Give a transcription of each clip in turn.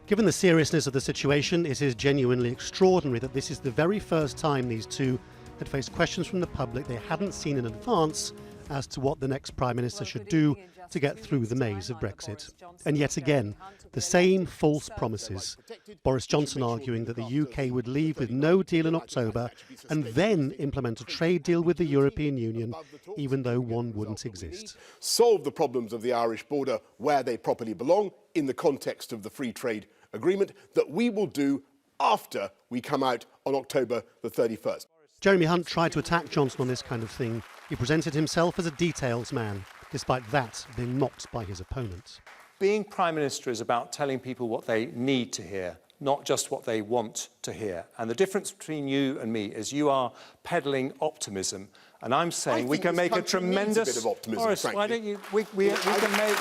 Given the seriousness of the situation, it is genuinely extraordinary that this is the very first time these two had faced questions from the public they hadn't seen in advance as to what the next Prime Minister should do to get through the maze of Brexit. And yet again, the same false promises. Boris Johnson arguing that the UK would leave with no deal in October and then implement a trade deal with the European Union, even though one wouldn't exist. Solve the problems of the Irish border where they properly belong in the context of the free trade agreement that we will do after we come out on October the 31st. Jeremy Hunt tried to attack Johnson on this kind of thing. He presented himself as a details man, despite that being mocked by his opponent. Being Prime Minister is about telling people what they need to hear, not just what they want to hear. And the difference between you and me is you are peddling optimism, and I'm saying we can make a tremendous... a bit of optimism, Boris, frankly. why don't you... We can make...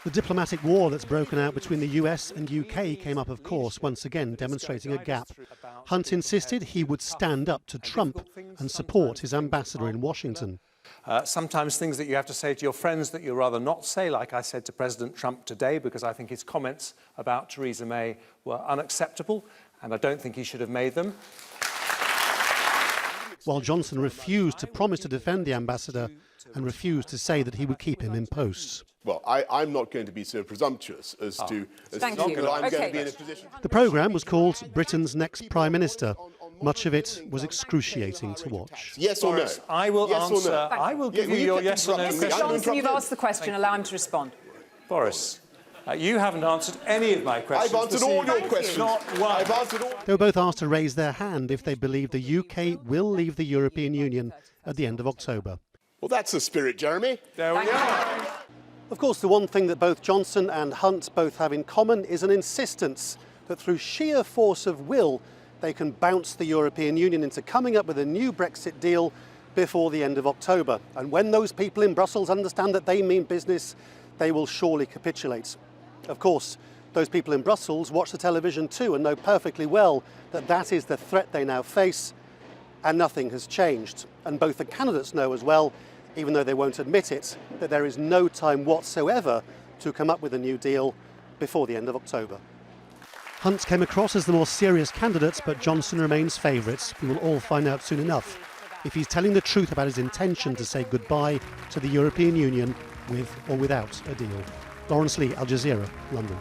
The diplomatic war that's broken out between the US and UK came up, of course, once again demonstrating a gap. Hunt insisted he would stand up to Trump and support his ambassador in Washington. Sometimes things that you have to say to your friends that you'd rather not say, like I said to President Trump today, because I think his comments about Theresa May were unacceptable, and I don't think he should have made them. While Johnson refused to promise to defend the ambassador and refused to say that he would keep him in post. Well, I'm not going to be so presumptuous as to Thank you. that I'm Okay. going to be in a position... The programme was called Britain's Next Prime Minister. Much of it was excruciating to watch. Yes or no? Boris, I will yes answer. Or no? I will give Yeah, you your yes or no interrupt me? question. Mr Johnson, you've asked the question. Allow him to respond. Boris, you haven't answered any of my questions. I've answered this all evening. your questions. Not one. I've answered all... They were both asked to raise their hand if they believe the UK will leave the European Union at the end of October. Well, that's the spirit, Jeremy. There we are. Of course, the one thing that both Johnson and Hunt both have in common is an insistence that through sheer force of will, they can bounce the European Union into coming up with a new Brexit deal before the end of October. And when those people in Brussels understand that they mean business, they will surely capitulate. Of course, those people in Brussels watch the television too and know perfectly well that that is the threat they now face, and nothing has changed. And both the candidates know as well, even though they won't admit it, that there is no time whatsoever to come up with a new deal before the end of October. Hunt came across as the more serious candidate, but Johnson remains favourite. We will all find out soon enough if he's telling the truth about his intention to say goodbye to the European Union with or without a deal. Laurence Lee, Al Jazeera, London.